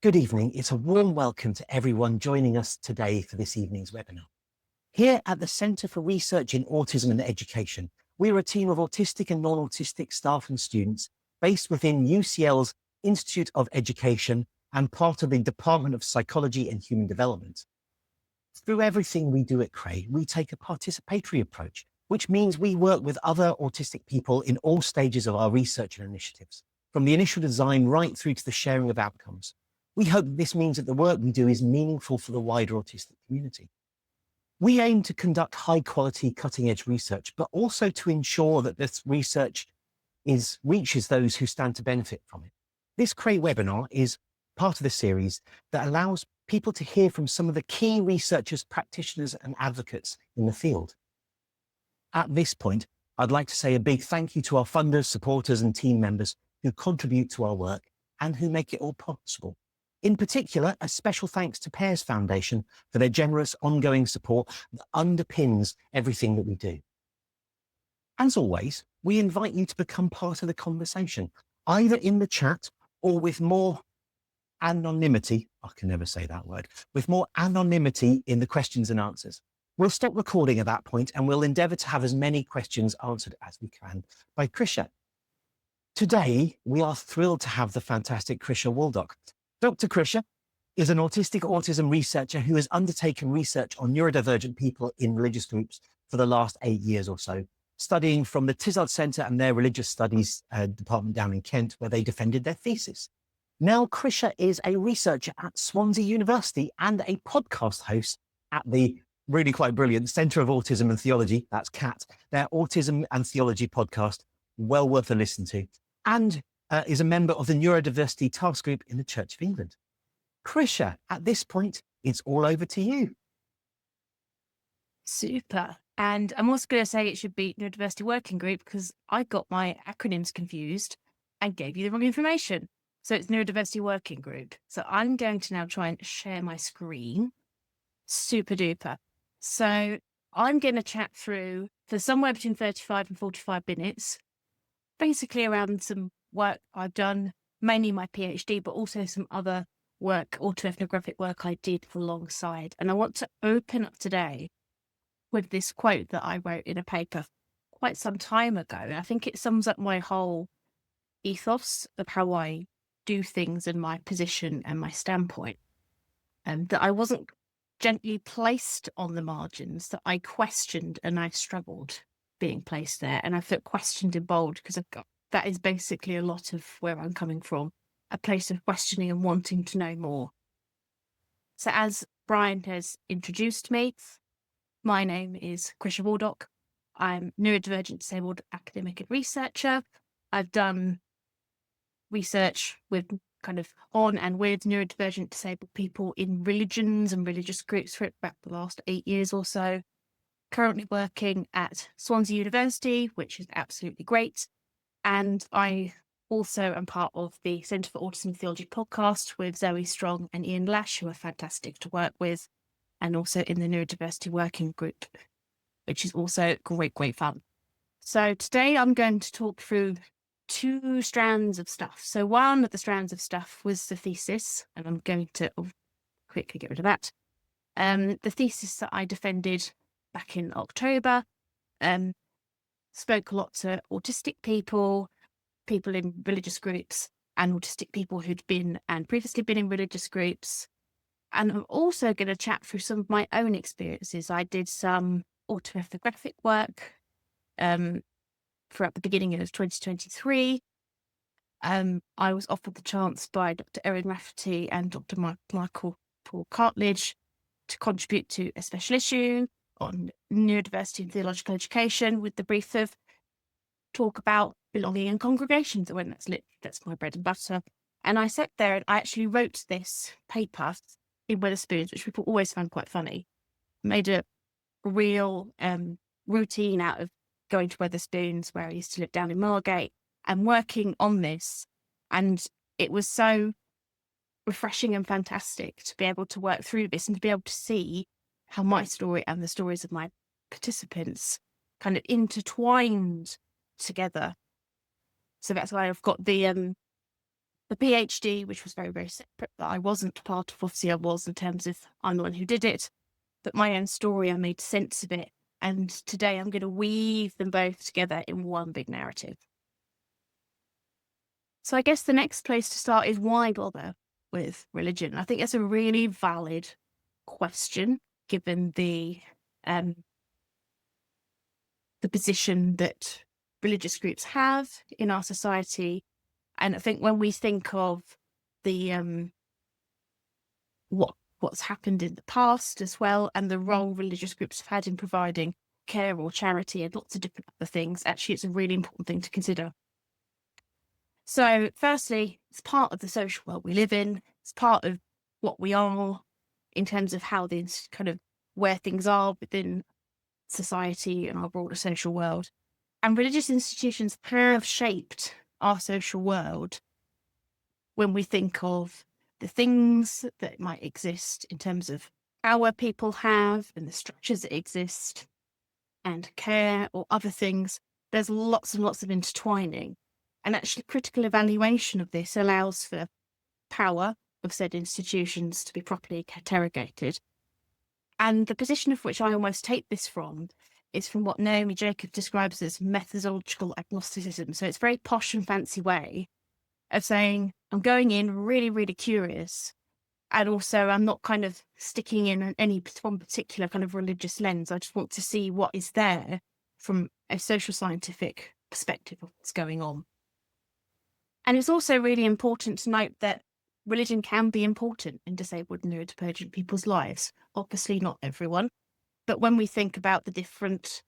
Good evening. It's a warm welcome to everyone joining us today for this evening's webinar. Here at the Centre for Research in Autism and Education, we're a team of autistic and non-autistic staff and students based within UCL's Institute of Education and part of the Department of Psychology and Human Development. Through everything we do at CRAE, we take a participatory approach, which means we work with other autistic people in all stages of our research and initiatives, from the initial design right through to the sharing of outcomes. We hope this means that the work we do is meaningful for the wider autistic community. We aim to conduct high quality, cutting edge research, but also to ensure that this research reaches those who stand to benefit from it. This CRAE webinar is part of the series that allows people to hear from some of the key researchers, practitioners, and advocates in the field. At this point, I'd like to say a big thank you to our funders, supporters, and team members who contribute to our work and who make it all possible. In particular, a special thanks to Pearson Foundation for their generous ongoing support that underpins everything that we do. As always, we invite you to become part of the conversation, either in the chat or with more anonymity. I can never say that word. With more anonymity in the questions and answers. We'll stop recording at that point and we'll endeavour to have as many questions answered as we can by Krysia. Today, we are thrilled to have the fantastic Krysia Waldock. Dr. Krysia is an autistic autism researcher who has undertaken research on neurodivergent people in religious groups for the last 8 years or so, studying from the Tizard Centre and their religious studies department down in Kent, where they defended their thesis. Now, Krysia is a researcher at Swansea University and a podcast host at the really quite brilliant Centre of Autism and Theology, that's CAT, their Autism and Theology podcast, well worth a listen to, and is a member of the Neurodiversity Task Group in the Church of England. Krysia, at this point, it's all over to you. Super. And I'm also going to say it should be Neurodiversity Working Group because I got my acronyms confused and gave you the wrong information. So it's Neurodiversity Working Group. So I'm going to now try and share my screen. Super duper. So I'm going to chat through for somewhere between 35 and 45 minutes, basically around some work I've done, mainly my PhD, but also some other work, autoethnographic work I did alongside. And I want to open up today with this quote that I wrote in a paper quite some time ago. And I think it sums up my whole ethos of how I do things and my position and my standpoint. And that I wasn't gently placed on the margins, that I questioned and I struggled being placed there. And I felt questioned in bold because that is basically a lot of where I'm coming from, a place of questioning and wanting to know more. So as Brian has introduced me, my name is Krysia Waldock. I'm neurodivergent disabled academic and researcher. I've done research with kind of on and with neurodivergent disabled people in religions and religious groups for about the last 8 years or so. Currently working at Swansea University, which is absolutely great. And I also am part of the Centre for Autism and Theology podcast with Zoe Strong and Ian Lash, who are fantastic to work with, and also in the Neurodiversity Working Group, which is also great fun. So today I'm going to talk through 2 strands of stuff. So one of the strands of stuff was the thesis, and I'm going to quickly get rid of that. The thesis that I defended back in October, spoke a lot to autistic people in religious groups, and autistic people who'd been and previously been in religious groups. And I'm also going to chat through some of my own experiences. I did some autoethnographic work throughout the beginning of 2023. I was offered the chance by Dr. Erin Rafferty and Dr. Michael Paul Cartledge to contribute to a special issue on neurodiversity and theological education with the brief of talk about belonging in congregations. I went, that's my bread and butter. And I sat there and I actually wrote this paper in Wetherspoons, which people always found quite funny. Made a real routine out of going to Wetherspoons, where I used to live down in Margate, and working on this. And it was so refreshing and fantastic to be able to work through this and to be able to see how my story and the stories of my participants kind of intertwined together. So that's why I've got the the PhD, which was very, very separate, that I wasn't part of. Obviously, I was in terms of I'm the one who did it, but my own story, I made sense of it. And today I'm going to weave them both together in one big narrative. So I guess the next place to start is why bother with religion? I think that's a really valid question, given the position that religious groups have in our society. And I think when we think of the what's happened in the past as well, and the role religious groups have had in providing care or charity and lots of different other things, actually it's a really important thing to consider. So firstly, it's part of the social world we live in. It's part of what we are in terms of how these kind of where things are within society and our broader social world. And religious institutions have shaped our social world when we think of the things that might exist in terms of power people have and the structures that exist and care or other things. There's lots and lots of intertwining. And actually critical evaluation of this allows for power of said institutions to be properly interrogated. And the position of which I almost take this from is from what Naomi Jacob describes as methodological agnosticism. So it's a very posh and fancy way of saying, I'm going in really, really curious. And also I'm not kind of sticking in any one particular kind of religious lens. I just want to see what is there from a social scientific perspective of what's going on. And it's also really important to note that religion can be important in disabled and neurodivergent people's lives. Obviously not everyone, but when we think about the different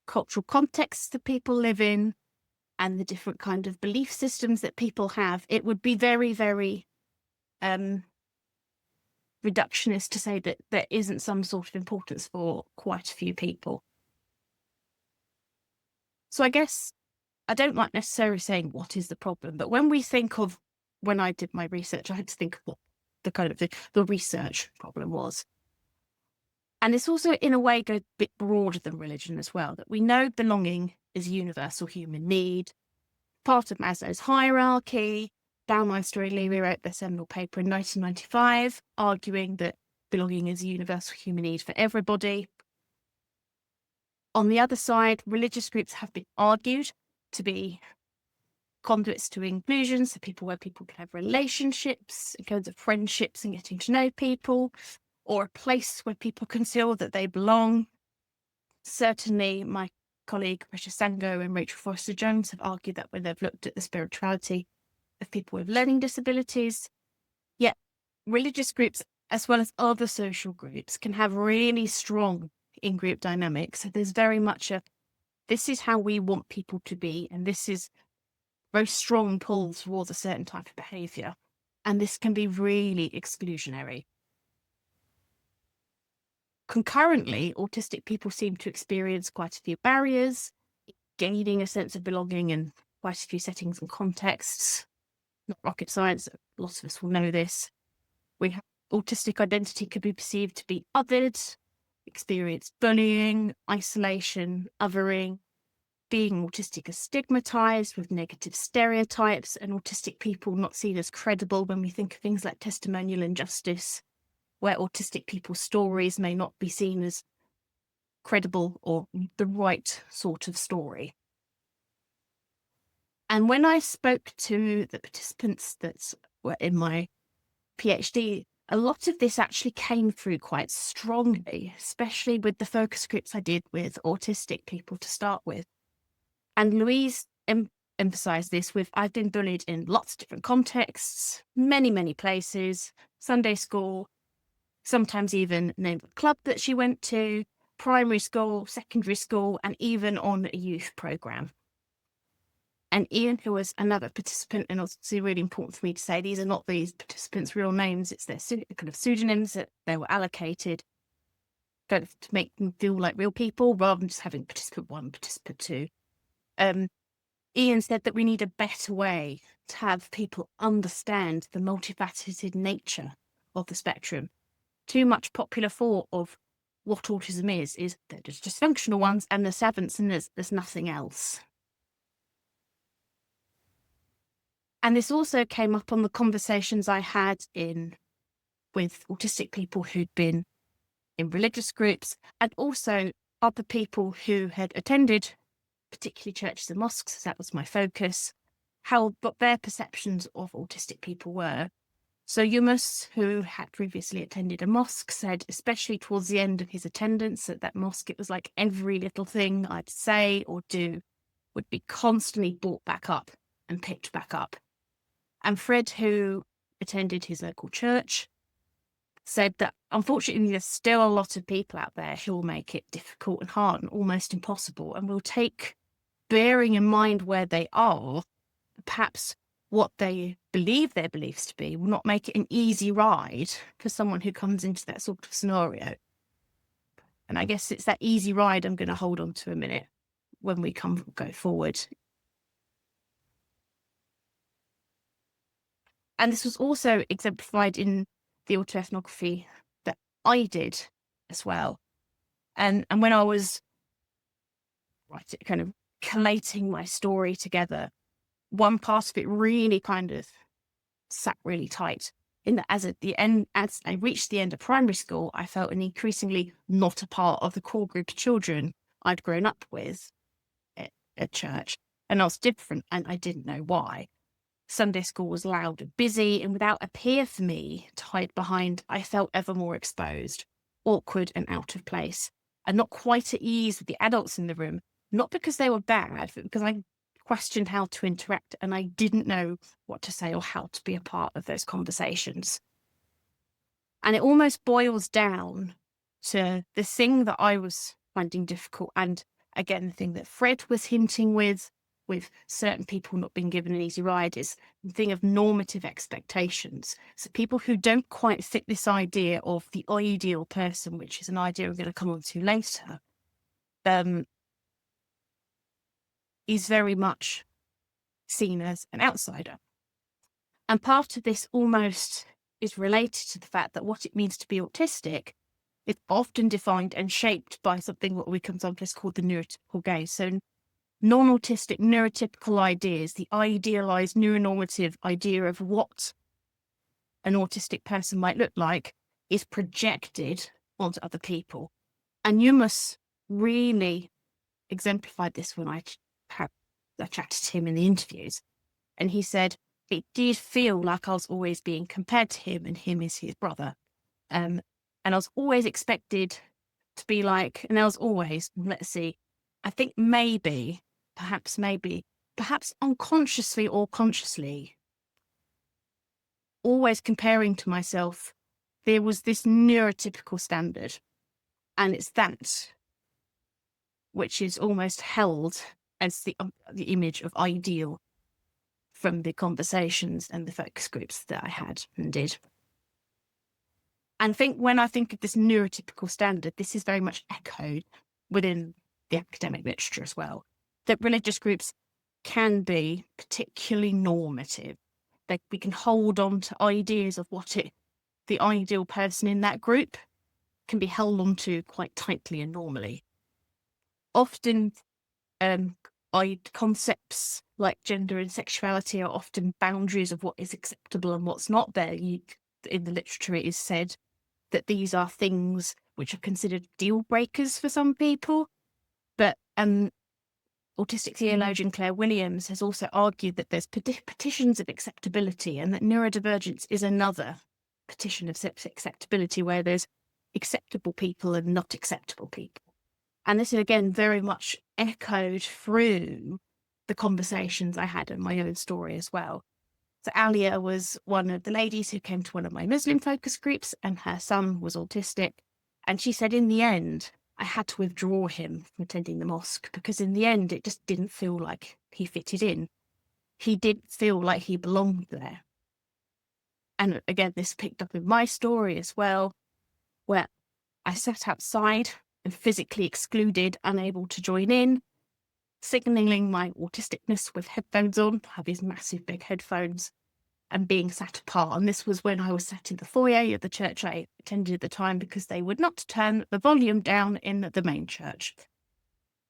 cultural contexts that people live in and the different kind of belief systems that people have, it would be very, very reductionist to say that there isn't some sort of importance for quite a few people. So I guess I don't like necessarily saying what is the problem, but when we think of, when I did my research, I had to think of what the kind of the research problem was. And this also, in a way, goes a bit broader than religion as well, that we know belonging is a universal human need, part of Maslow's hierarchy. Baumeister and Levy wrote their seminal paper in 1995, arguing that belonging is a universal human need for everybody. On the other side, religious groups have been argued to be conduits to inclusion, so people where people can have relationships, kinds of friendships and getting to know people, or a place where people can feel that they belong. Certainly, my colleague Krysia Sango and Rachel Foster-Jones have argued that when they've looked at the spirituality of people with learning disabilities. Yet religious groups, as well as other social groups, can have really strong in-group dynamics. So there's very much this is how we want people to be, and this is very strong pull towards a certain type of behaviour. And this can be really exclusionary. Concurrently, autistic people seem to experience quite a few barriers, gaining a sense of belonging in quite a few settings and contexts. Not rocket science, lots of us will know this. We have autistic identity could be perceived to be othered, experience bullying, isolation, othering. Being autistic is stigmatized with negative stereotypes, and autistic people not seen as credible when we think of things like testimonial injustice, where autistic people's stories may not be seen as credible or the right sort of story. And when I spoke to the participants that were in my PhD, a lot of this actually came through quite strongly, especially with the focus groups I did with autistic people to start with. And Louise emphasised this with, I've been bullied in lots of different contexts, many, many places, Sunday school, sometimes even named the club that she went to, primary school, secondary school, and even on a youth programme. And Ian, who was another participant, and it's really important for me to say, these are not these participants' real names, it's their kind of pseudonyms that they were allocated kind of to make them feel like real people rather than just having participant 1, participant 2. Ian said that we need a better way to have people understand the multifaceted nature of the spectrum. Too much popular thought of what autism is that there's dysfunctional ones and there's savants and there's nothing else. And this also came up on the conversations I had with autistic people who'd been in religious groups, and also other people who had attended particularly churches and mosques, as that was my focus, what their perceptions of autistic people were. So Yumus, who had previously attended a mosque, said, especially towards the end of his attendance at that mosque, it was like every little thing I'd say or do would be constantly brought back up and picked back up. And Fred, who attended his local church, said that unfortunately there's still a lot of people out there who will make it difficult and hard and almost impossible, and will take, bearing in mind where they are, perhaps what they believe their beliefs to be, will not make it an easy ride for someone who comes into that sort of scenario. And I guess it's that easy ride I'm going to hold on to a minute when we go forward. And this was also exemplified in the autoethnography that I did as well. And when I was kind of collating my story together, one part of it really kind of sat really tight, in that as I reached the end of primary school, I felt an increasingly not a part of the core group of children I'd grown up with at church. And I was different, and I didn't know why. Sunday school was loud and busy, and without a peer for me to hide behind, I felt ever more exposed, awkward and out of place, and not quite at ease with the adults in the room, not because they were bad, but because I questioned how to interact, and I didn't know what to say or how to be a part of those conversations. And it almost boils down to the thing that I was finding difficult, and again, the thing that Fred was hinting with certain people not being given an easy ride, is the thing of normative expectations. So people who don't quite fit this idea of the ideal person, which is an idea we're going to come on to later, is very much seen as an outsider. And part of this almost is related to the fact that what it means to be autistic is often defined and shaped by something what we can sometimes call the neurotypical gaze. So non-autistic neurotypical ideas, the idealized neuronormative idea of what an autistic person might look like, is projected onto other people. And you must really exemplify this when I chatted to him in the interviews. And he said, it did feel like I was always being compared to him, and him is his brother. And I was always expected to be like, and I was always, let's see, I think perhaps unconsciously or consciously, always comparing to myself, there was this neurotypical standard. And it's that which is almost held as the image of ideal from the conversations and the focus groups that I had and did. And when I think of this neurotypical standard, this is very much echoed within the academic literature as well, that religious groups can be particularly normative. That we can hold on to ideas of the ideal person in that group can be held on to quite tightly and normally. Often concepts like gender and sexuality are often boundaries of what is acceptable and what's not. There, in the literature, it is said that these are things which are considered deal breakers for some people. But autistic theologian Claire Williams has also argued that there's petitions of acceptability, and that neurodivergence is another petition of acceptability, where there's acceptable people and not acceptable people. And this is, again, very much echoed through the conversations I had in my own story as well. So Alia was one of the ladies who came to one of my Muslim focus groups, and her son was autistic. And she said, in the end, I had to withdraw him from attending the mosque, because in the end, it just didn't feel like he fitted in. He didn't feel like he belonged there. And again, this picked up in my story as well, where I sat outside and physically excluded, unable to join in, signalling my autisticness with headphones on. I have these massive big headphones, and being sat apart. And this was when I was sat in the foyer of the church I attended at the time, because they would not turn the volume down in the main church.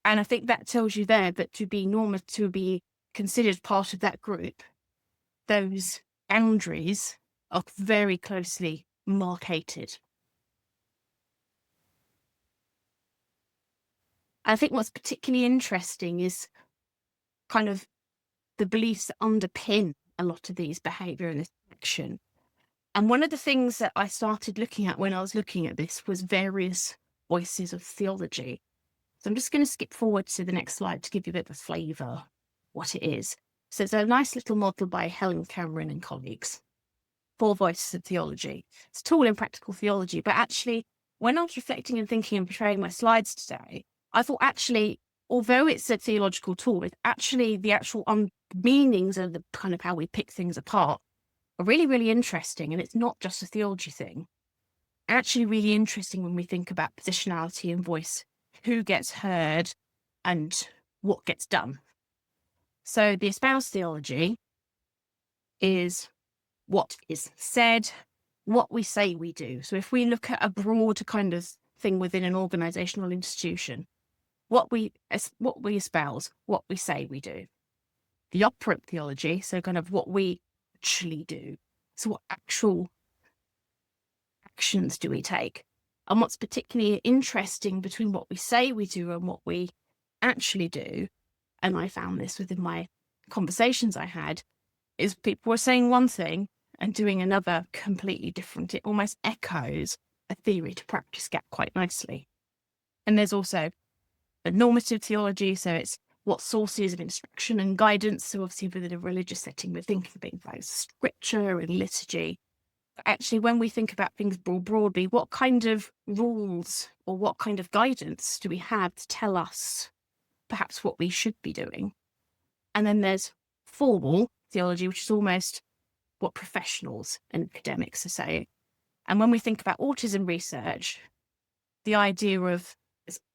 And I think that tells you there that to be considered part of that group those boundaries are very closely marcated. I think what's particularly interesting is kind of the beliefs that underpin a lot of these behaviour and this action. And one of the things that I started looking at when I was looking at this was various voices of theology. So I'm just going to skip forward to the next slide to give you a bit of a flavour what it is. So it's a nice little model by Helen Cameron and colleagues. 4 voices of theology. It's a tool in practical theology, but actually, when I was reflecting and thinking and preparing my slides today, I thought actually, although it's a theological tool, it's actually the actual meanings of the kind of how we pick things apart are really, really interesting. And it's not just a theology thing. Actually really interesting when we think about positionality and voice, who gets heard and what gets done. So the espoused theology is what is said, what we say we do. So if we look at a broader kind of thing within an organizational institution, what we espouse, what we say we do. The operant theology, so kind of what we actually do. So what actual actions do we take? And what's particularly interesting between what we say we do and what we actually do, and I found this within my conversations I had, is people were saying one thing and doing another completely different. It almost echoes a theory to practice gap quite nicely. And there's also a normative theology, so it's what sources of instruction and guidance. So obviously within a religious setting, we're thinking of things like scripture and liturgy. But actually, when we think about things more broadly, what kind of rules or what kind of guidance do we have to tell us perhaps what we should be doing? And then there's formal theology, which is almost what professionals and academics are saying. And when we think about autism research, the idea of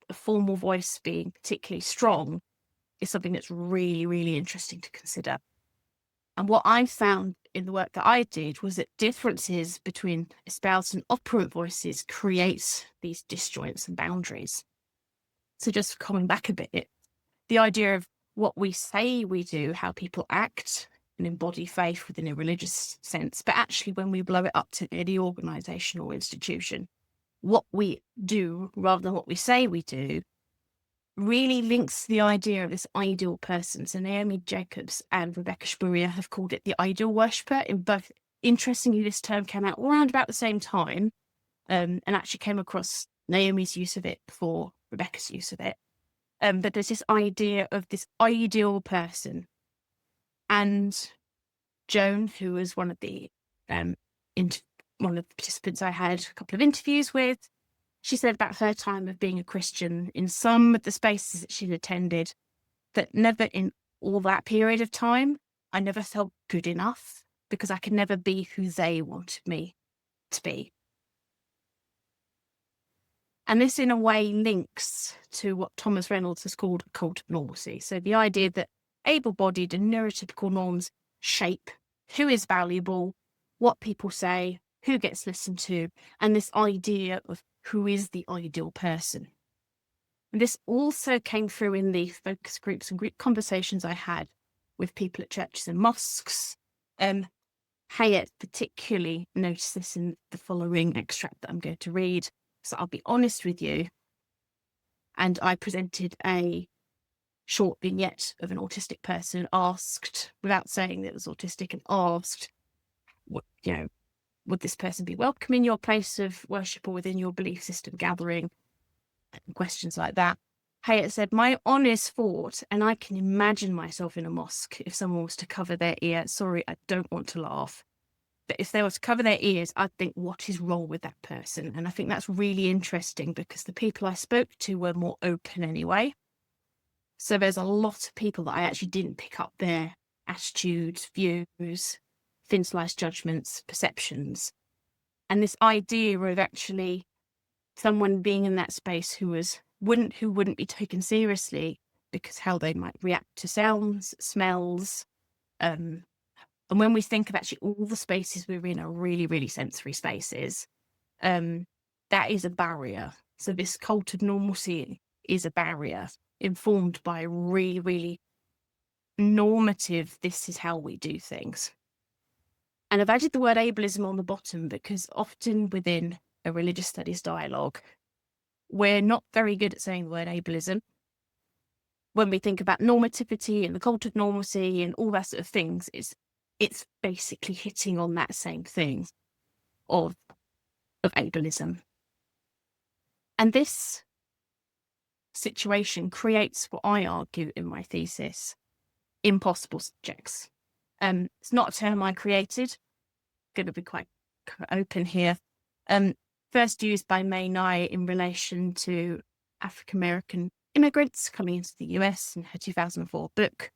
a formal voice being particularly strong is something that's really, really interesting to consider. And what I found in the work that I did was that differences between espoused and operant voices creates these disjoints and boundaries. So just coming back a bit, the idea of what we say we do, how people act and embody faith within a religious sense, but actually when we blow it up to any organisation or institution, what we do rather than what we say we do really links to the idea of this ideal person. So Naomi Jacobs and Rebecca Spurrier have called it the ideal worshipper. In both, interestingly, this term came out all around about the same time, and actually came across Naomi's use of it before Rebecca's use of it. But there's this idea of this ideal person. And Joan, who was one of the participants I had a couple of interviews with, she said about her time of being a Christian in some of the spaces that she'd attended, that never in all that period of time, I never felt good enough because I could never be who they wanted me to be. And this in a way links to what Thomas Reynolds has called a cult of normalcy. So the idea that able-bodied and neurotypical norms shape who is valuable, what people say, who gets listened to, and this idea of who is the ideal person. And this also came through in the focus groups and group conversations I had with people at churches and mosques. Hayat particularly noticed this in the following extract that I'm going to read. So I'll be honest with you. And I presented a short vignette of an autistic person asked, without saying that it was autistic, and asked, would this person be welcome in your place of worship or within your belief system gathering? And questions like that. Hayat said, my honest thought, and I can imagine myself in a mosque if someone was to cover their ear. Sorry, I don't want to laugh. But if they were to cover their ears, I'd think, what is wrong with that person? And I think that's really interesting because the people I spoke to were more open anyway. So there's a lot of people that I actually didn't pick up their attitudes, views, thin sliced judgments, perceptions. And this idea of actually someone being in that space who wouldn't be taken seriously because how they might react to sounds, smells. And when we think of actually all the spaces we're in are really, really sensory spaces, that is a barrier. So this cult of normalcy is a barrier informed by really, really normative, this is how we do things. And I've added the word ableism on the bottom because often within a religious studies dialogue, we're not very good at saying the word ableism. When we think about normativity and the cult of normalcy and all that sort of things, it's basically hitting on that same thing of ableism. And this situation creates what I argue in my thesis, impossible subjects. It's not a term I created. Going to be quite open here. First used by May Nye in relation to African-American immigrants coming into the US in her 2004 book.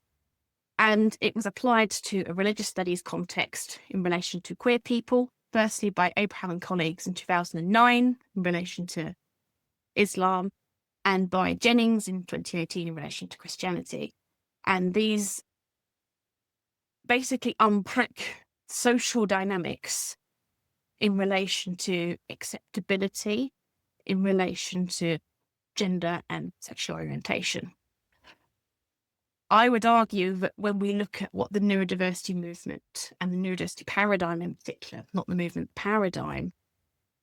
And it was applied to a religious studies context in relation to queer people, firstly by Abraham and colleagues in 2009 in relation to Islam, and by Jennings in 2018 in relation to Christianity. And these basically unpack social dynamics in relation to acceptability, in relation to gender and sexual orientation. I would argue that when we look at what the neurodiversity movement and the neurodiversity paradigm in particular, not the movement paradigm,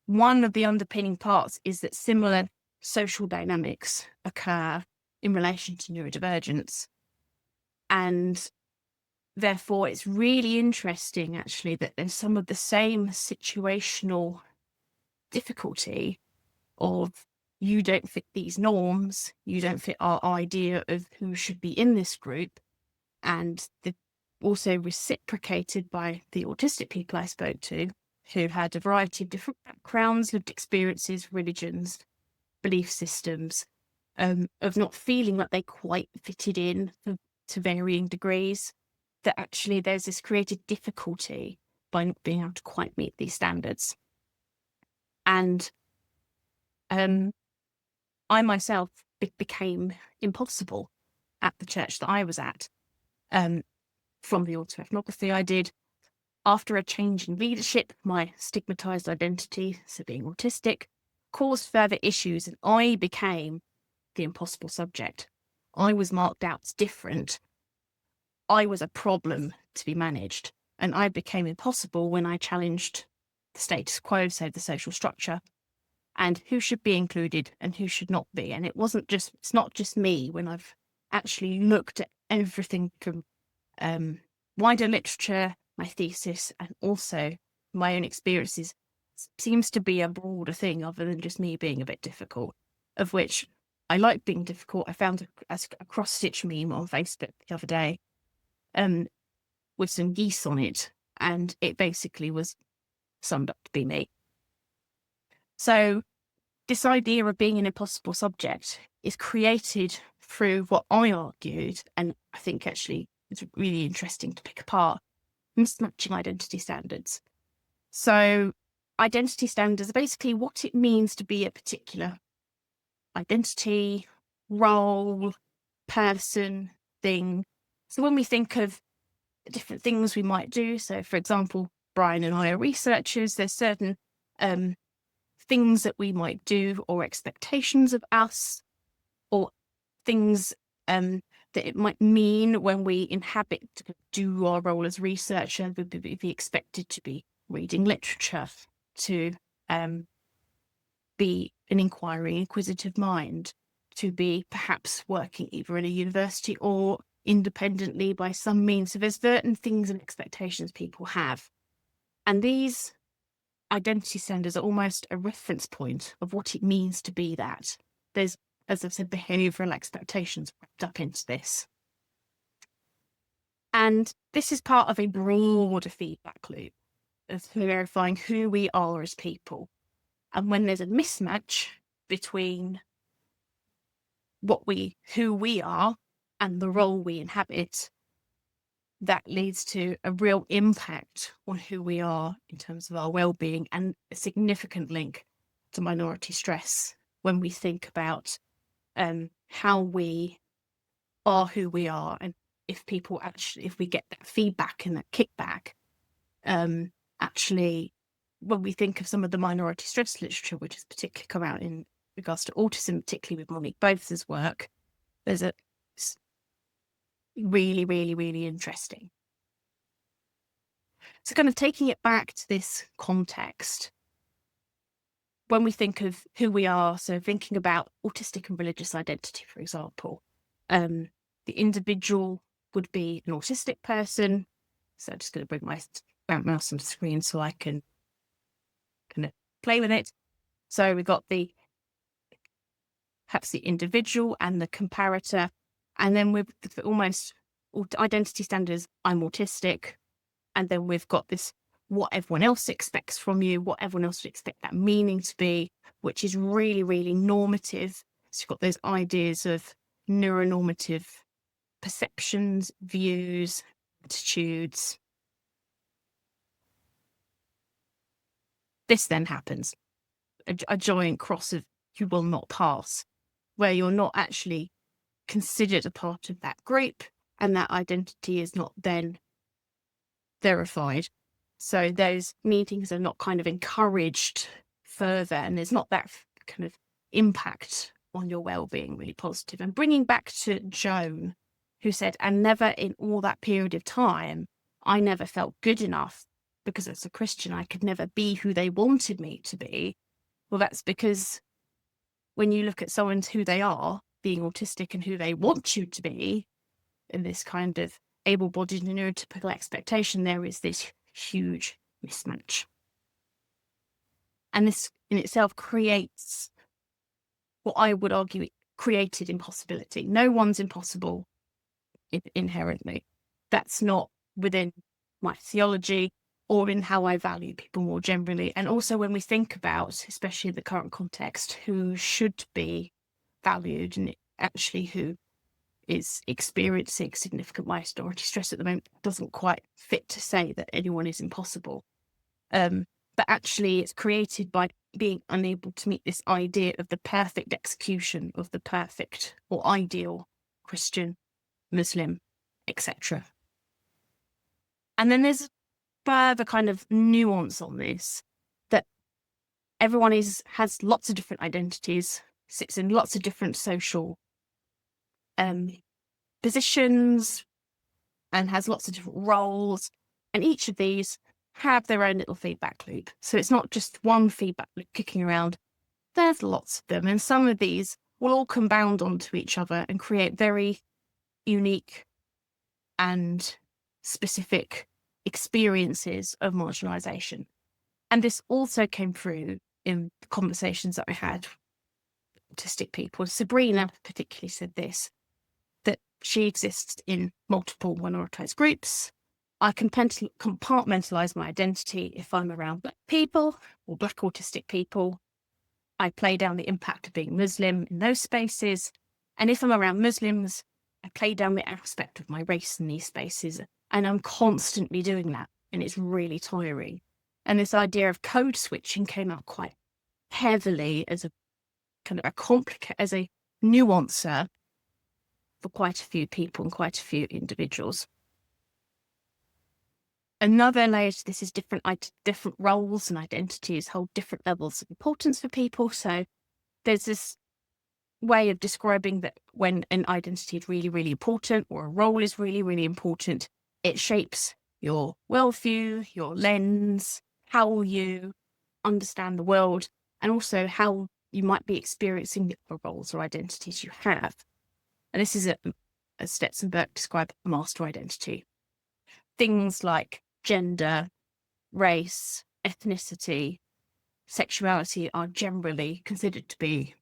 one of the underpinning parts is that similar social dynamics occur in relation to neurodivergence. And therefore, it's really interesting, actually, that there's some of the same situational difficulty of you don't fit these norms, you don't fit our idea of who should be in this group, and also reciprocated by the autistic people I spoke to, who had a variety of different backgrounds, lived experiences, religions, belief systems, of not feeling like they quite fitted in to varying degrees, that actually there's this created difficulty by not being able to quite meet these standards. And I myself became impossible at the church that I was at, from the autoethnography I did. After a change in leadership, my stigmatized identity, so being autistic, caused further issues, and I became the impossible subject. I was marked out as different. I was a problem to be managed, and I became impossible when I challenged the status quo, so the social structure, and who should be included and who should not be. And it's not just me. When I've actually looked at everything from wider literature, my thesis, and also my own experiences, seems to be a broader thing other than just me being a bit difficult, of which I like being difficult. I found a cross-stitch meme on Facebook the other day with some geese on it, and it basically was summed up to be me. So this idea of being an impossible subject is created through what I argued, and I think actually it's really interesting to pick apart, mismatching identity standards. So identity standards are basically what it means to be a particular identity, role, person, thing. So when we think of different things we might do, so for example, Brian and I are researchers, there's certain things that we might do, or expectations of us, or things that it might mean when we inhabit to do our role as researcher. We would be expected to be reading literature, to be an inquiring, inquisitive mind, to be perhaps working either in a university or independently by some means. So there's certain things and expectations people have. And these identity standards are almost a reference point of what it means to be that. There's, as I've said, behavioural expectations wrapped up into this. And this is part of a broader feedback loop of verifying who we are as people. And when there's a mismatch between who we are and the role we inhabit, that leads to a real impact on who we are in terms of our well-being, and a significant link to minority stress when we think about how we are who we are, and if we get that feedback and that kickback, actually, when we think of some of the minority stress literature, which has particularly come out in regards to autism, particularly with Monique Both's work, there's a really, really, really interesting. So kind of taking it back to this context, when we think of who we are, so thinking about autistic and religious identity, for example, the individual would be an autistic person. So I'm just going to bring my mouse on the screen so I can kind of play with it. So we've got perhaps the individual and the comparator. And then with almost identity standards, I'm autistic. And then we've got this, what everyone else expects from you, what everyone else would expect that meaning to be, which is really, really normative. So you've got those ideas of neuronormative perceptions, views, attitudes. This then happens, a giant cross of you will not pass, where you're not actually considered a part of that group, and that identity is not then verified. So those meetings are not kind of encouraged further, and there's not that kind of impact on your well-being really positive. And bringing back to Joan, who said, and never in all that period of time, I never felt good enough because as a Christian, I could never be who they wanted me to be. Well, that's because when you look at someone who they are, being autistic, and who they want you to be, in this kind of able-bodied and neurotypical expectation, there is this huge mismatch. And this in itself creates what I would argue created impossibility. No one's impossible inherently. That's not within my theology or in how I value people more generally. And also when we think about, especially in the current context, who should be valued and actually who is experiencing significant minority stress at the moment, doesn't quite fit to say that anyone is impossible. But actually it's created by being unable to meet this idea of the perfect execution of the perfect or ideal Christian, Muslim, etc. And then there's further kind of nuance on this, that everyone has lots of different identities, sits in lots of different social positions, and has lots of different roles, and each of these have their own little feedback loop. So it's not just one feedback loop kicking around. There's lots of them, and some of these will all compound onto each other and create very unique and specific experiences of marginalisation. And this also came through in the conversations that I had with autistic people. Sabrina particularly said this, that she exists in multiple minoritized groups. I can compartmentalise my identity if I'm around Black people or Black autistic people. I play down the impact of being Muslim in those spaces. And if I'm around Muslims, I play down the aspect of my race in these spaces. And I'm constantly doing that. And it's really tiring. And this idea of code switching came out quite heavily as a kind of as a nuancer for quite a few people and quite a few individuals. Another layer to this is different roles and identities hold different levels of importance for people. So there's this way of describing that when an identity is really, really important, or a role is really, really important, it shapes your worldview, your lens, how you understand the world, and also how you might be experiencing the other roles or identities you have. And this is, as Stetson Burke described, a master identity. Things like gender, race, ethnicity, sexuality are generally considered to be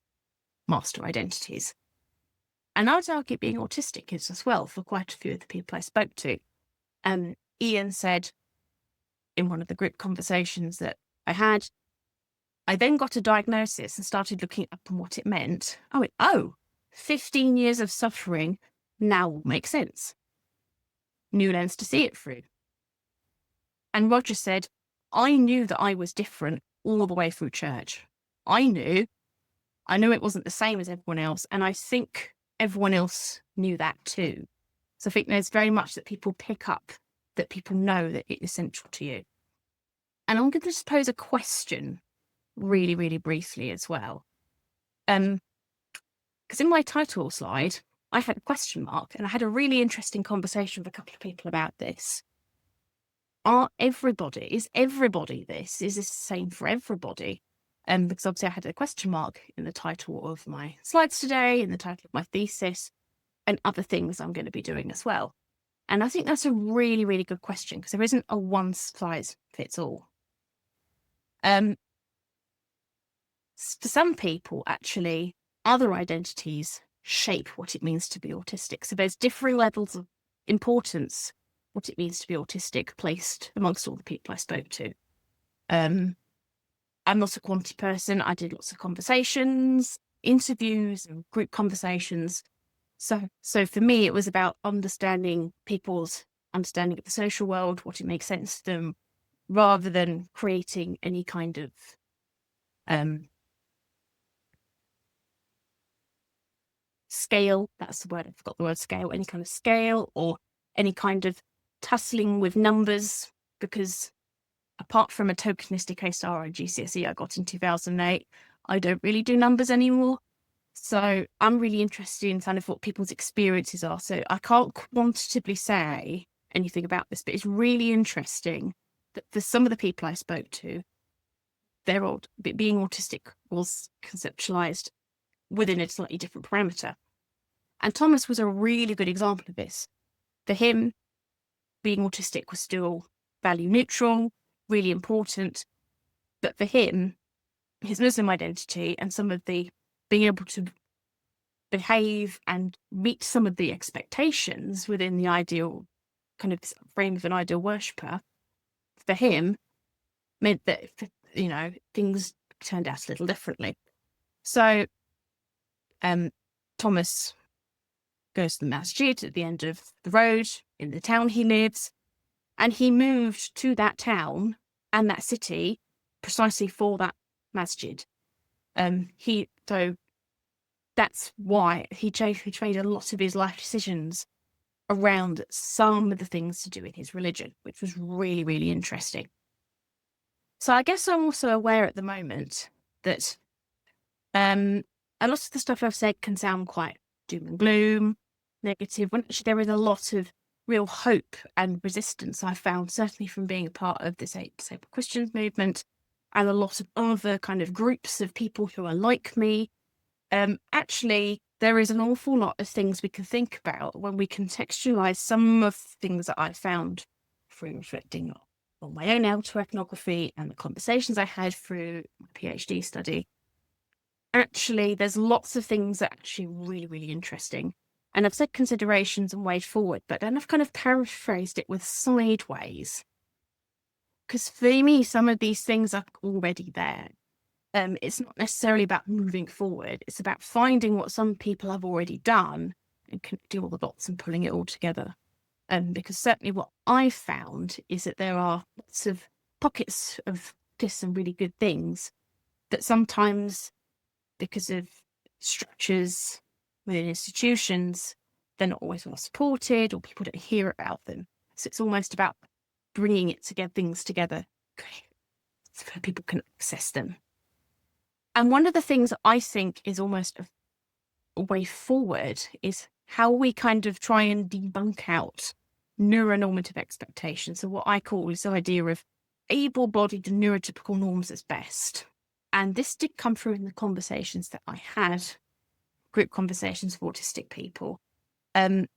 master identities. And I would argue being autistic is as well for quite a few of the people I spoke to. Ian said in one of the group conversations that I had, I then got a diagnosis and started looking up on what it meant. 15 years of suffering now will make sense. New lens to see it through. And Roger said, I knew that I was different all the way through church. I knew it wasn't the same as everyone else. And I think everyone else knew that too. So I think there's very much that people pick up, that people know that it is central to you. And I'm going to just pose a question really, really briefly as well. Because in my title slide, I had a question mark, and I had a really interesting conversation with a couple of people about this. is everybody this? Is this the same for everybody? Because obviously I had a question mark in the title of my slides today, in the title of my thesis, and other things I'm going to be doing as well. And I think that's a really, really good question, because there isn't a one size fits all. For some people, actually, other identities shape what it means to be autistic. So there's differing levels of importance, what it means to be autistic, placed amongst all the people I spoke to. I'm not a quantity person. I did lots of conversations, interviews, and group conversations. So for me, it was about understanding people's understanding of the social world, what it makes sense to them, rather than creating any kind of scale. That's the word. I forgot the word scale. Any kind of scale or any kind of tussling with numbers, because apart from a tokenistic A-star and GCSE I got in 2008, I don't really do numbers anymore. So I'm really interested in kind of what people's experiences are. So I can't quantitatively say anything about this, but it's really interesting that for some of the people I spoke to, being autistic was conceptualized within a slightly different parameter. And Thomas was a really good example of this. For him, being autistic was still value neutral, really important. But for him, his Muslim identity and some of the being able to behave and meet some of the expectations within the ideal kind of frame of an ideal worshipper, for him, meant that, things turned out a little differently. So Thomas goes to the masjid at the end of the road in the town he lives, and he moved to that town and that city precisely for that masjid. So that's why he made a lot of his life decisions around some of the things to do with his religion, which was really, really interesting. So I guess I'm also aware at the moment that a lot of the stuff I've said can sound quite doom and gloom, negative, when actually there is a lot of real hope and resistance I found, certainly from being a part of this Disabled Christians movement and a lot of other kind of groups of people who are like me. Actually, there is an awful lot of things we can think about when we contextualize some of the things that I found through reflecting on my own autoethnography and the conversations I had through my PhD study. Actually, there's lots of things that are actually really, really interesting. And I've said considerations and ways forward, but then I've kind of paraphrased it with sideways. Because for me, some of these things are already there. It's not necessarily about moving forward. It's about finding what some people have already done and connecting all the dots and pulling it all together. Because certainly what I've found is that there are lots of pockets of just some really good things that sometimes, because of structures within institutions, they're not always well supported or people don't hear about them. So it's almost about bringing things together so people can access them. And one of the things that I think is almost a way forward is how we kind of try and debunk out neuronormative expectations. So what I call this idea of able-bodied neurotypical norms as best. And this did come through in the conversations that I had, group conversations with autistic people.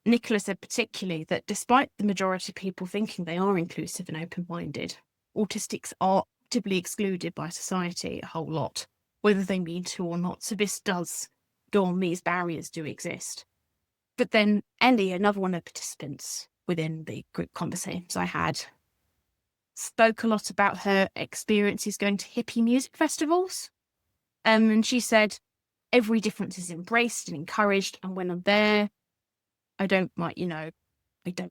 Nicola said particularly that despite the majority of people thinking they are inclusive and open-minded, autistics are actively excluded by society a whole lot, whether they mean to or not. So this does go on, these barriers do exist. But then Ellie, another one of the participants within the group conversations I had, spoke a lot about her experiences going to hippie music festivals. And she said, every difference is embraced and encouraged. And when I'm there, I don't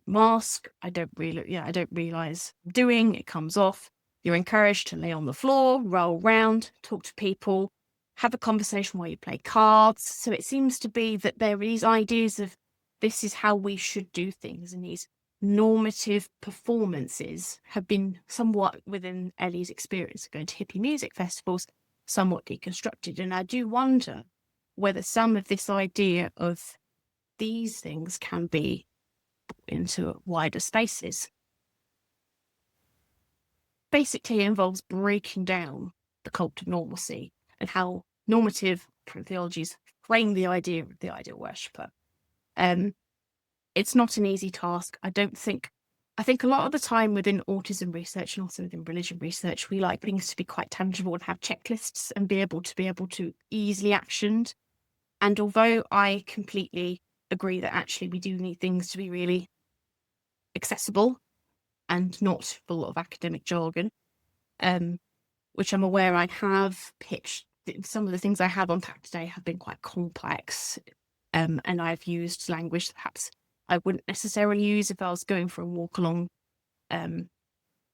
mask. I don't realize I'm doing, it comes off. You're encouraged to lay on the floor, roll around, talk to people, have a conversation while you play cards. So it seems to be that there are these ideas of this is how we should do things, and these normative performances have been somewhat, within Ellie's experience of going to hippie music festivals, somewhat deconstructed. And I do wonder whether some of this idea of these things can be brought into wider spaces. basically involves breaking down the cult of normalcy and how normative theologies frame the idea of the ideal worshipper. It's not an easy task. I think a lot of the time within autism research and also within religion research, we like things to be quite tangible and have checklists and be able to easily actioned. And although I completely agree that actually we do need things to be really accessible and not full of academic jargon, which I'm aware I have pitched. Some of the things I have unpacked today have been quite complex, and I've used language that perhaps I wouldn't necessarily use if I was going for a walk along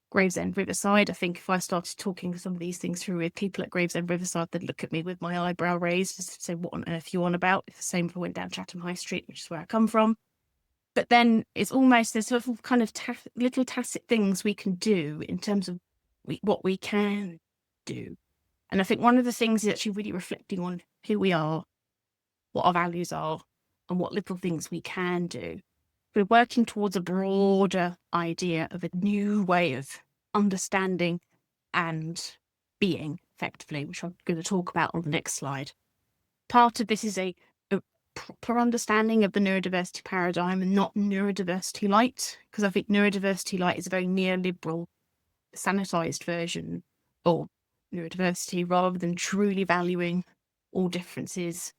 Gravesend Riverside. I think if I started talking some of these things through with people at Gravesend Riverside, they'd look at me with my eyebrow raised, just to say, what on earth you on about? It's the same if I went down Chatham High Street, which is where I come from. But then it's almost there's sort of kind of little tacit things we can do in terms of what we can do. And I think one of the things is actually really reflecting on who we are, what our values are, and what little things we can do. We're working towards a broader idea of a new way of understanding and being effectively, which I'm going to talk about on the next slide. Part of this is a proper understanding of the neurodiversity paradigm and not neurodiversity light, because I think neurodiversity light is a very neoliberal, sanitized version of neurodiversity rather than truly valuing all differences,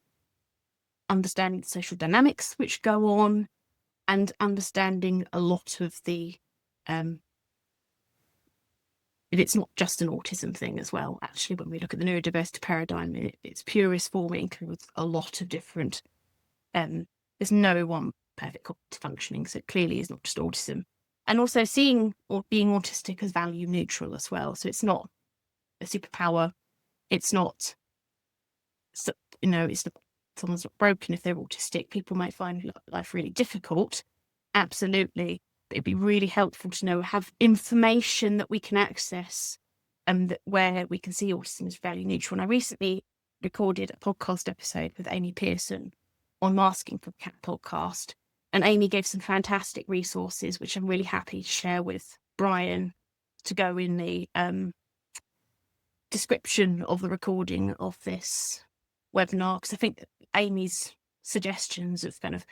understanding the social dynamics which go on, and understanding a lot of the it's not just an autism thing as well. Actually, when we look at the neurodiversity paradigm, its purest form, it includes a lot of different there's no one perfect cognitive functioning, so it clearly is not just autism. And also seeing or being autistic as value neutral as well. So it's not a superpower. It's not, it's not, someone's not broken if they're autistic. People might find life really difficult. Absolutely. But it'd be really helpful to have information that we can access and where we can see autism as value neutral. And I recently recorded a podcast episode with Amy Pearson on Masking for Cat podcast. And Amy gave some fantastic resources, which I'm really happy to share with Brian to go in the description of the recording of this webinar. Because I think Amy's suggestions of kind of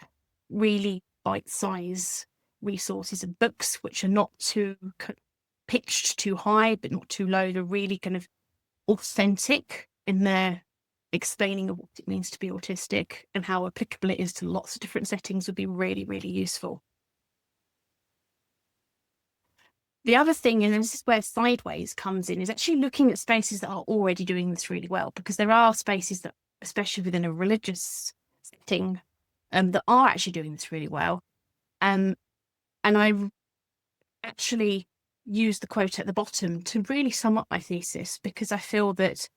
really bite-sized resources and books, which are not too pitched too high, but not too low. They're really kind of authentic in their explaining of what it means to be autistic and how applicable it is to lots of different settings would be really, really useful. The other thing, and this is where Sideways comes in, is actually looking at spaces that are already doing this really well, because there are spaces that, especially within a religious setting, that are actually doing this really well. And I actually used the quote at the bottom to really sum up my thesis, because I feel that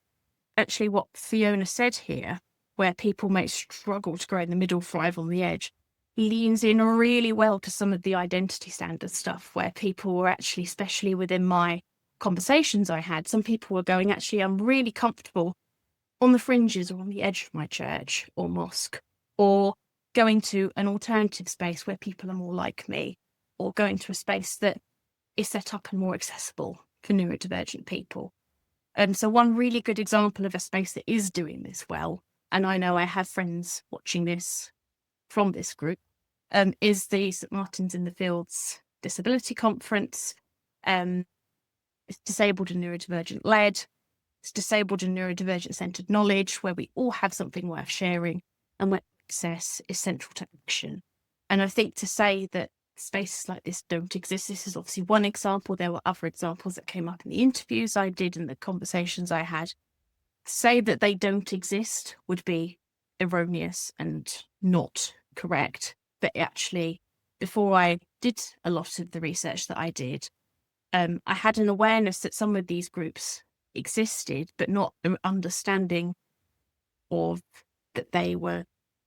actually what Fiona said here, where people may struggle to grow in the middle, thrive on the edge, leans in really well to some of the identity standard stuff, where people were actually, especially within my conversations I had, some people were going, actually, I'm really comfortable on the fringes or on the edge of my church or mosque, or going to an alternative space where people are more like me, or going to a space that is set up and more accessible for neurodivergent people. And so one really good example of a space that is doing this well, and I know I have friends watching this from this group, is the St Martin's in the Fields Disability Conference. It's disabled and neurodivergent led. It's disabled and neurodivergent centred knowledge, where we all have something worth sharing and where access is central to action. And I think to say that spaces like this don't exist, this is obviously one example. There were other examples that came up in the interviews I did and the conversations I had. To say that they don't exist would be erroneous and not correct. But actually, before I did a lot of the research that I did, I had an awareness that some of these groups existed, but not an understanding of that they were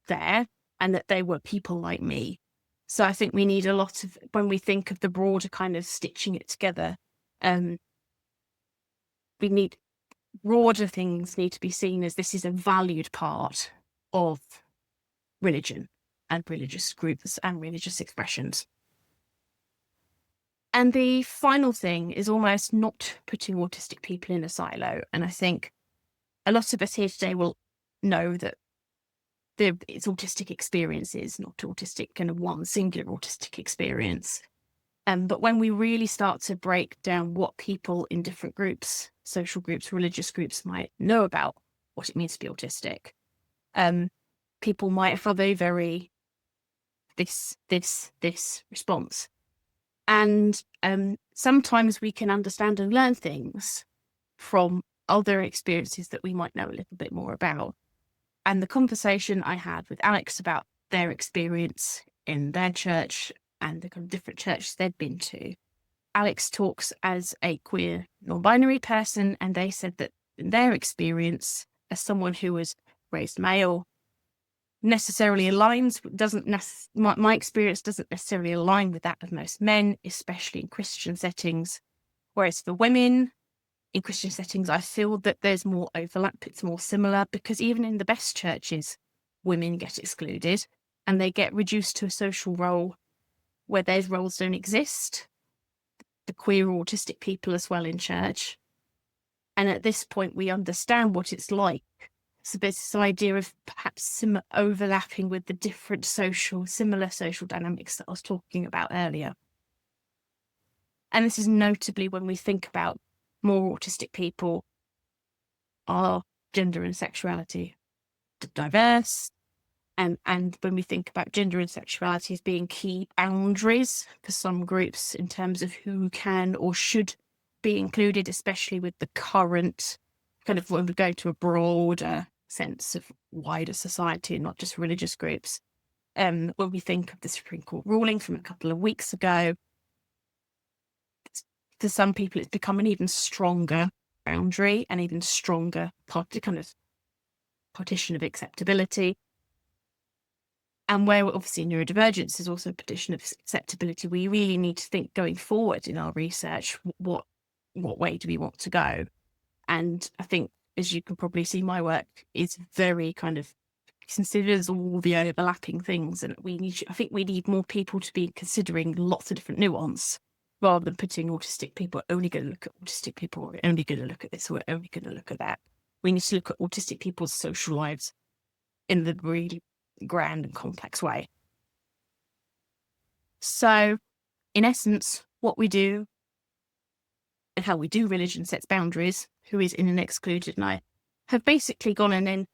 there and that they were people like me. So I think we need a lot of, when we think of the broader kind of stitching it together, we need broader things need to be seen as this is a valued part of religion and religious groups and religious expressions. And the final thing is almost not putting autistic people in a silo. And I think a lot of us here today will know that it's autistic experiences, not autistic kind of one singular autistic experience. But when we really start to break down what people in different groups, social groups, religious groups might know about what it means to be autistic, people might have a very this response. And sometimes we can understand and learn things from other experiences that we might know a little bit more about. And the conversation I had with Alex about their experience in their church and the kind of different churches they'd been to, Alex talks as a queer, non-binary person, and they said that in their experience, as someone who was raised male, necessarily aligns, my experience doesn't necessarily align with that of most men, especially in Christian settings. Whereas for women, in Christian settings, I feel that there's more overlap, it's more similar, because even in the best churches, women get excluded and they get reduced to a social role where those roles don't exist. The queer or autistic people as well in church. And at this point, we understand what it's like. So there's this idea of perhaps overlapping with the different similar social dynamics that I was talking about earlier. And this is notably when we think about more autistic people are gender and sexuality diverse. And when we think about gender and sexuality as being key boundaries for some groups in terms of who can or should be included, especially with the current kind of when we go to a broader sense of wider society and not just religious groups. When we think of the Supreme Court ruling from a couple of weeks ago, for some people it's become an even stronger boundary and even stronger kind of partition of acceptability. And where obviously neurodivergence is also a partition of acceptability, we really need to think going forward in our research, what way do we want to go? And I think, as you can probably see, my work is very kind of considers all the overlapping things, and I think we need more people to be considering lots of different nuance rather than putting autistic people are only going to look at autistic people, we're only going to look at this, we're only going to look at that. We need to look at autistic people's social lives in the really grand and complex way. So, in essence, what we do and how we do religion sets boundaries, who is in and excluded. And I have basically gone and then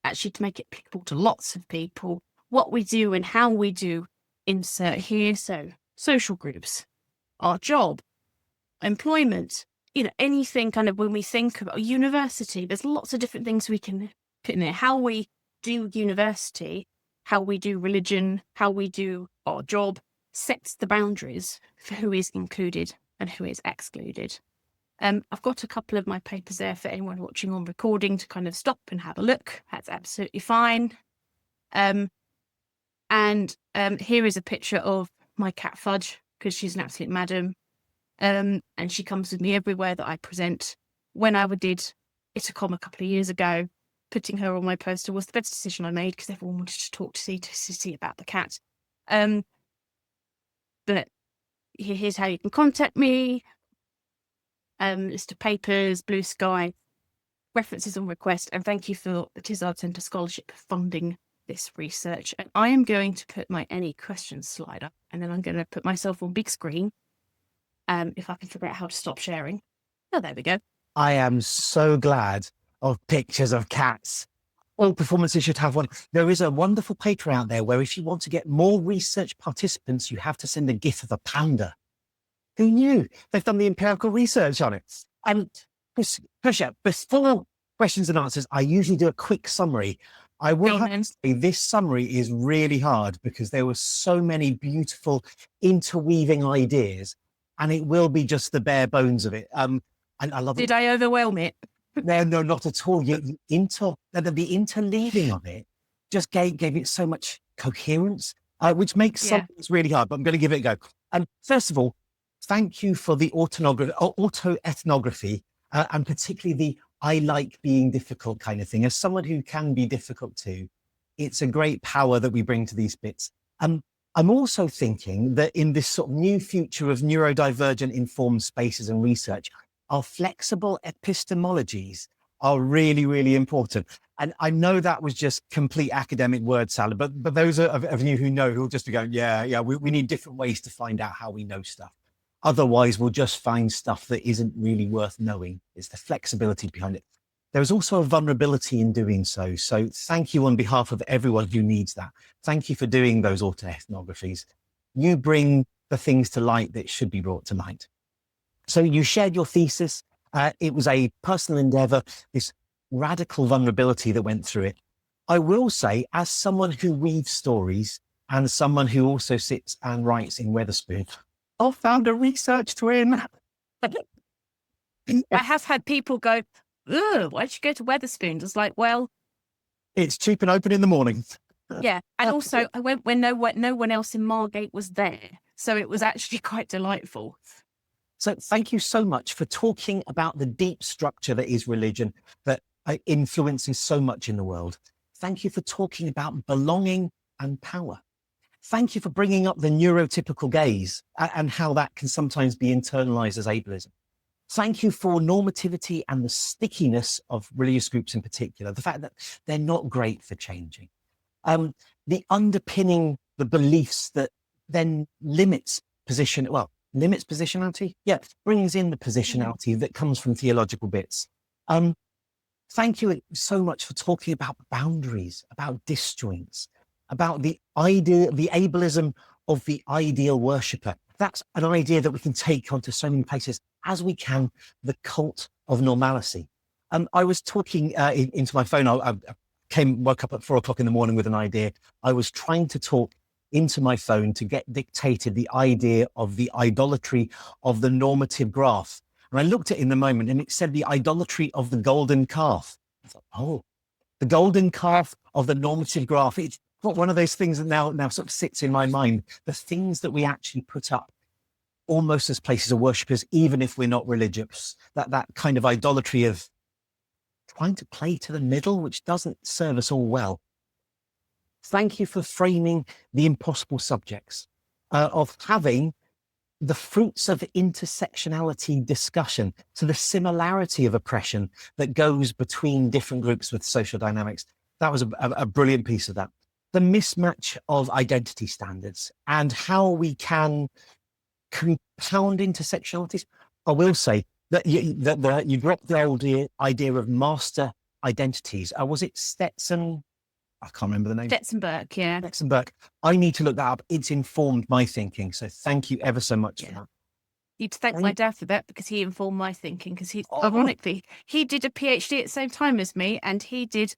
actually to make it applicable to lots of people, what we do and how we do insert here. So social groups, our job, employment, anything kind of when we think about university, there's lots of different things we can put in there. How we do university, how we do religion, how we do our job sets the boundaries for who is included and who is excluded. I've got a couple of my papers there for anyone watching on recording to kind of stop and have a look. That's absolutely fine. And here is a picture of my cat Fudge, because she's an absolute madam. And she comes with me everywhere that I present. When I did Itacom a couple of years ago, putting her on my poster was the best decision I made because everyone wanted to talk to see about the cat. But here's how you can contact me. List of papers, Blue Sky, references on request, and thank you for the Tizard Centre Scholarship funding this research. And I am going to put my any questions slide up, and then I'm going to put myself on big screen. If I can figure out how to stop sharing. Oh, there we go. I am so glad of pictures of cats. All performances should have one. There is a wonderful paper out there where if you want to get more research participants, you have to send a GIF of a panda. Who knew? They've done the empirical research on it. And Krysia, before questions and answers, I usually do a quick summary. I will have to say this summary is really hard because there were so many beautiful interweaving ideas, and it will be just the bare bones of it. And I love it. Did I overwhelm it? No, not at all. The interleaving of it just gave it so much coherence, which makes some things really hard, but I'm going to give it a go. First of all, thank you for the autoethnography, and particularly the I like being difficult kind of thing. As someone who can be difficult too, it's a great power that we bring to these bits. I'm also thinking that in this sort of new future of neurodivergent informed spaces and research, our flexible epistemologies are really, really important. And I know that was just complete academic word salad, but those of you who know, who will just be going, yeah, we need different ways to find out how we know stuff. Otherwise, we'll just find stuff that isn't really worth knowing. It's the flexibility behind it. There is also a vulnerability in doing so. So thank you on behalf of everyone who needs that. Thank you for doing those autoethnographies. You bring the things to light that should be brought to light. So you shared your thesis. It was a personal endeavor, this radical vulnerability that went through it. I will say, as someone who weaves stories and someone who also sits and writes in Wetherspoon, I found a research twin. I have had people go, "Ugh, why'd you go to Wetherspoons?" It's like, well, it's cheap and open in the morning. yeah. And also I went when no one else in Margate was there. So it was actually quite delightful. So thank you so much for talking about the deep structure that is religion that influences so much in the world. Thank you for talking about belonging and power. Thank you for bringing up the neurotypical gaze and how that can sometimes be internalized as ableism. Thank you for normativity and the stickiness of religious groups in particular, the fact that they're not great for changing. The underpinning the beliefs that then limits positionality? Yeah, brings in the positionality that comes from theological bits. Thank you so much for talking about boundaries, about disjoints, about the idea, the ableism of the ideal worshipper. That's an idea that we can take onto so many places as we can, the cult of normalcy. I was talking into my phone. I woke up at 4 o'clock in the morning with an idea. I was trying to talk into my phone to get dictated the idea of the idolatry of the normative graph. And I looked at it in the moment and it said the idolatry of the golden calf. I thought, oh, the golden calf of the normative graph. It's not one of those things that now sort of sits in my mind. The things that we actually put up almost as places of worshippers, even if we're not religious, that kind of idolatry of trying to play to the middle, which doesn't serve us all well. Thank you for framing the impossible subjects, of having the fruits of intersectionality discussion to the similarity of oppression that goes between different groups with social dynamics. That was a brilliant piece of that. The mismatch of identity standards and how we can compound intersectionalities. I will say that you dropped the old idea of master identities. Was it Stetson? I can't remember the name. Stetsenberg, yeah. Stetsenberg. I need to look that up. It's informed my thinking. So thank you ever so much for that. You'd thank my dad for that because he informed my thinking because ironically, he did a PhD at the same time as me and he did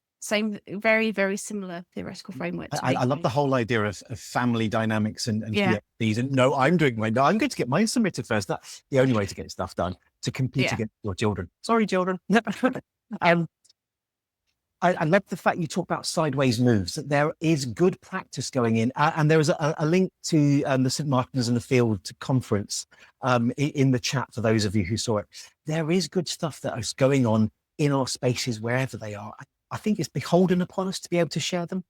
very, very similar theoretical framework. I love the whole idea of family dynamics and PhDs. And no, I'm going to get mine submitted first. That's the only way to get stuff done, to compete against your children. Sorry, children. I love the fact you talk about sideways moves, that there is good practice going in. And there was a link to the St. Martin's in the Field conference in the chat for those of you who saw it. There is good stuff that is going on in our spaces, wherever they are. I think it's beholden upon us to be able to share them.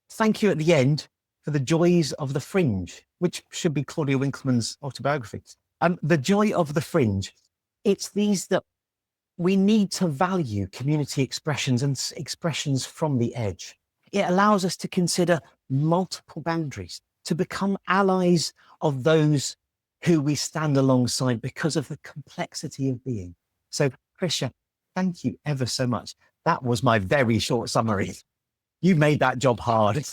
Thank you at the end for the joys of the fringe, which should be Claudia Winkleman's autobiography. The joy of the fringe. It's these that we need to value community expressions and expressions from the edge. It allows us to consider multiple boundaries, to become allies of those who we stand alongside because of the complexity of being. So, Krysia, thank you ever so much. That was my very short summary. You made that job hard.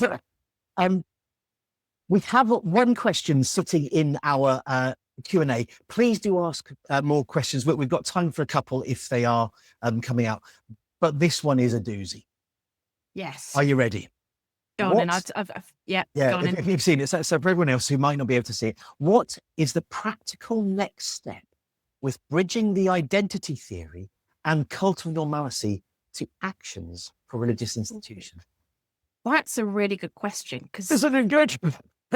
We have one question sitting in our Q&A. Please do ask more questions, but we've got time for a couple if they are coming out. But this one is a doozy. Yes. Are you ready? Go on, if you've seen it. So for everyone else who might not be able to see it, what is the practical next step with bridging the identity theory and cult of normalcy to actions for religious institutions? That's a really good question. Isn't it good?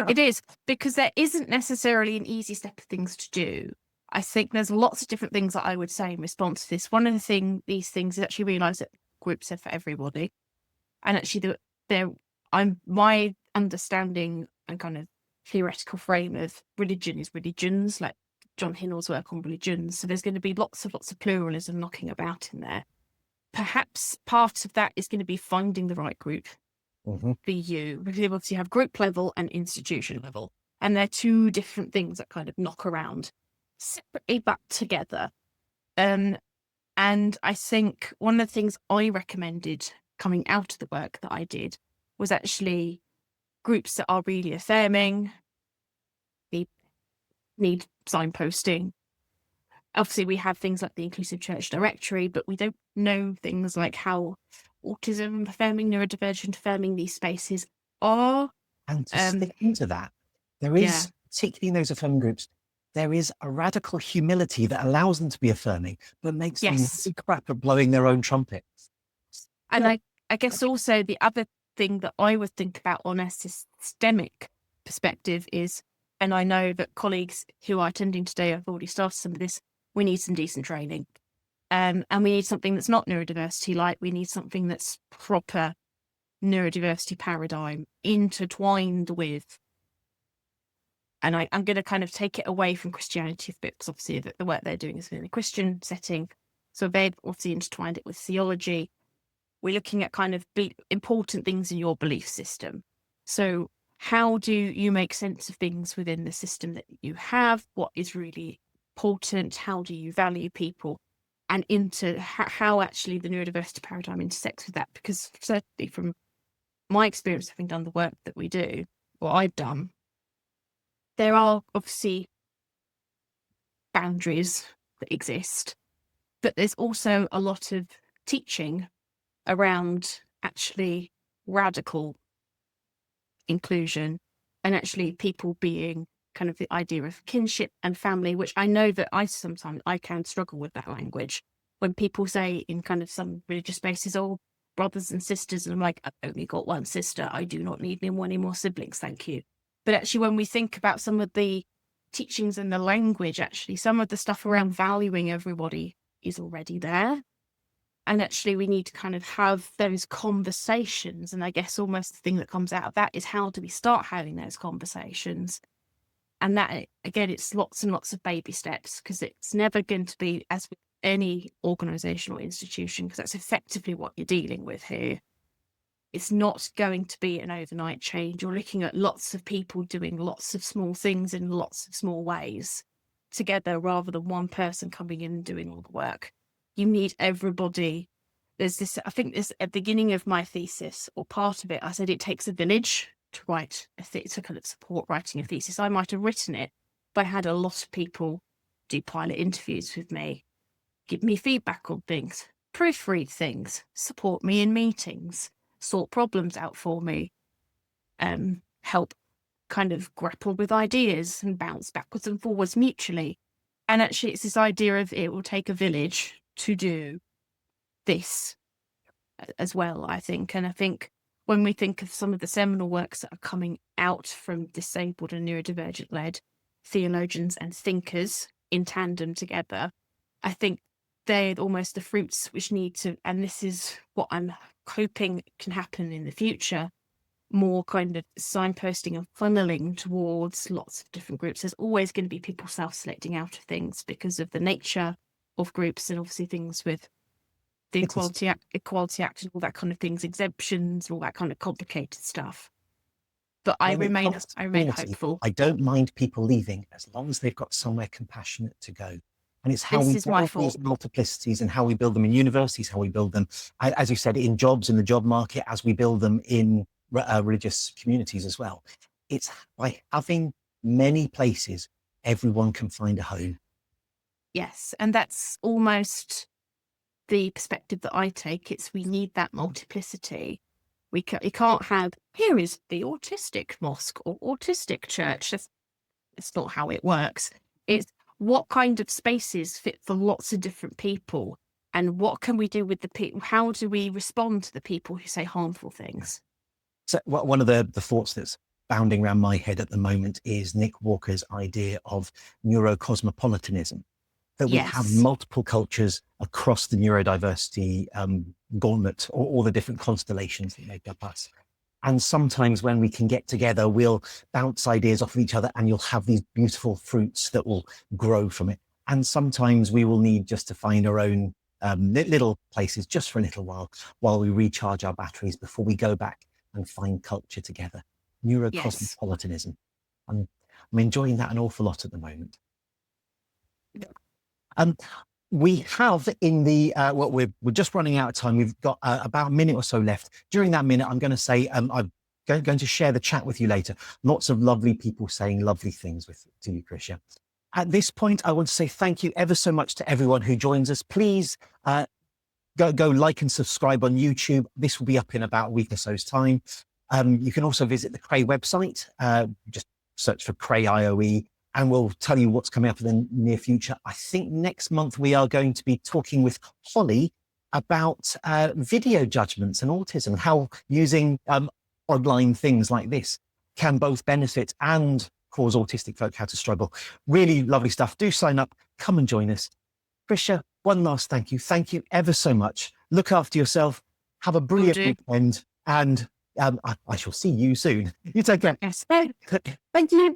It is, because there isn't necessarily an easy step of things to do. I think there's lots of different things that I would say in response to this. One of these things is actually realise that groups are for everybody. And actually, my understanding and kind of theoretical frame of religion is religions, like John Hinnell's work on religions. So there's going to be lots of pluralism knocking about in there. Perhaps part of that is going to be finding the right group for you, because you obviously have group level and institution level, and they're two different things that kind of knock around separately but together. And I think one of the things I recommended coming out of the work that I did was actually groups that are really affirming. They need signposting. Obviously, we have things like the Inclusive Church Directory, but we don't know things like how autism affirming, neurodivergent affirming these spaces are. And to stick into that, there is, particularly in those affirming groups, there is a radical humility that allows them to be affirming, but makes them really crap at blowing their own trumpets. And I guess also the other thing that I would think about on a systemic perspective is, and I know that colleagues who are attending today have already started some of this, we need some decent training. And we need something that's not neurodiversity light. We need something that's proper neurodiversity paradigm intertwined with. And I'm going to kind of take it away from Christianity a bit, because obviously the work they're doing is in a Christian setting. So they've obviously intertwined it with theology. We're looking at kind of important things in your belief system. So how do you make sense of things within the system that you have? What is really important? How do you value people? And into how actually the neurodiversity paradigm intersects with that? Because certainly from my experience, having done the work that we do, or I've done, there are obviously boundaries that exist, but there's also a lot of teaching around actually radical inclusion and actually people being kind of the idea of kinship and family, which I know that sometimes I can struggle with that language when people say in kind of some religious spaces, oh, brothers and sisters, and I'm like, I've only got one sister, I do not need any more siblings, thank you. But actually when we think about some of the teachings and the language, actually some of the stuff around valuing everybody is already there. And actually we need to kind of have those conversations. And I guess almost the thing that comes out of that is, how do we start having those conversations? And that, again, it's lots and lots of baby steps, because it's never going to be, as with any organisation or institution, because that's effectively what you're dealing with here. It's not going to be an overnight change. You're looking at lots of people doing lots of small things in lots of small ways together, rather than one person coming in and doing all the work. You need everybody. There's this, I think this at the beginning of my thesis, or part of it, I said it takes a village to write to kind of support writing a thesis. I might have written it, but I had a lot of people do pilot interviews with me, give me feedback on things, proofread things, support me in meetings, sort problems out for me, help kind of grapple with ideas and bounce backwards and forwards mutually. And actually it's this idea of it will take a village to do this as well, I think. And I think when we think of some of the seminal works that are coming out from disabled and neurodivergent-led theologians and thinkers in tandem together, I think they're almost the fruits which need to, and this is what I'm hoping can happen in the future, more kind of signposting and funneling towards lots of different groups. There's always going to be people self-selecting out of things because of the nature of groups, and obviously things with the Equality Act and all that kind of things, exemptions, all that kind of complicated stuff. But I remain hopeful. I don't mind people leaving as long as they've got somewhere compassionate to go. And it's how we build these multiplicities and how we build them in universities, how we build them, as you said, in jobs, in the job market, as we build them in religious communities as well. It's by having many places, everyone can find a home. Yes, and that's almost the perspective that I take. It's we need that multiplicity. We can't have, here is the autistic mosque or autistic church. It's not how it works. It's what kind of spaces fit for lots of different people, and what can we do with the people? How do we respond to the people who say harmful things? So one of the thoughts that's bounding around my head at the moment is Nick Walker's idea of neurocosmopolitanism, that we have multiple cultures across the neurodiversity gauntlet, or all the different constellations that make up us. And sometimes when we can get together, we'll bounce ideas off of each other and you'll have these beautiful fruits that will grow from it. And sometimes we will need just to find our own little places just for a little while we recharge our batteries before we go back and find culture together. Neurocosmopolitanism. I'm enjoying that an awful lot at the moment. We have in the, well, we're just running out of time. We've got about a minute or so left. During that minute, I'm going to say, I'm going to share the chat with you later. Lots of lovely people saying lovely things to you, Krysia. At this point, I want to say thank you ever so much to everyone who joins us. Please go like and subscribe on YouTube. This will be up in about a week or so's time. You can also visit the Cray website. Just search for Cray IOE. And we'll tell you what's coming up in the near future. I think next month we are going to be talking with Holly about video judgments and autism, how using online things like this can both benefit and cause autistic folk how to struggle. Really lovely stuff. Do sign up. Come and join us. Krysia, one last thank you. Thank you ever so much. Look after yourself. Have a brilliant weekend. And I shall see you soon. You take care. Yes. Thank you.